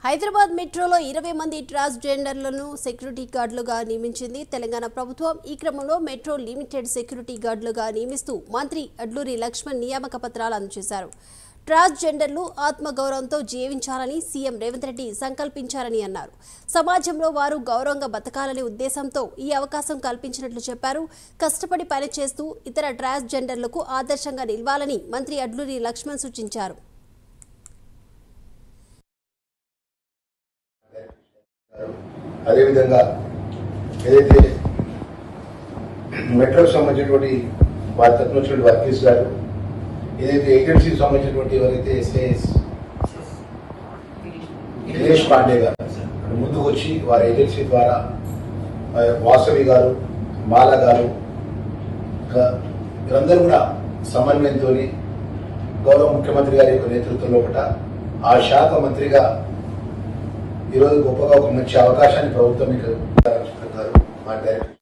హైదరాబాద్ మెట్రోలో 20 మంది ట్రాన్స్జెండర్లను సెక్యూరిటీ గార్డులుగా నియమించింది తెలంగాణ ప్రభుత్వం. ఈ క్రమంలో మెట్రో లిమిటెడ్ సెక్యూరిటీ గార్డులుగా నియమిస్తూ మంత్రి అడ్లూరి లక్ష్మణ్ నియామక పత్రాలు అందజేశారు. ట్రాన్స్జెండర్లు ఆత్మగౌరవంతో జీవించాలని సీఎం రేవంత్ రెడ్డి సంకల్పించారని అన్నారు. సమాజంలో వారు గౌరవంగా బతకాలనే ఉద్దేశంతో ఈ అవకాశం కల్పించినట్లు చెప్పారు. కష్టపడి పనిచేస్తూ ఇతర ట్రాన్స్జెండర్లకు ఆదర్శంగా నిలవాలని మంత్రి అడ్లూరి లక్ష్మణ్ సూచించారు. అదేవిధంగా ఏదైతే మెట్రోకి సంబంధించినటువంటి వారి తరఫున వచ్చినటువంటి వర్కీస్ గారు, ఏదైతే ఏజెన్సీకి సంబంధించినటువంటి ఎవరైతే ఎస్ఐఎస్ దినేష్ పాండే గారు ముందుకు వచ్చి వారి ఏజెన్సీ ద్వారా వాసవి గారు, మాల గారు, వీరందరూ కూడా సమన్వయంతో గౌరవ ముఖ్యమంత్రి గారి యొక్క నేతృత్వంలో ఆ శాఖ మంత్రిగా ఈరోజు గొప్పగా ఒక మంచి అవకాశాన్ని ప్రభుత్వం మీకు గారు మా డైరెక్టర్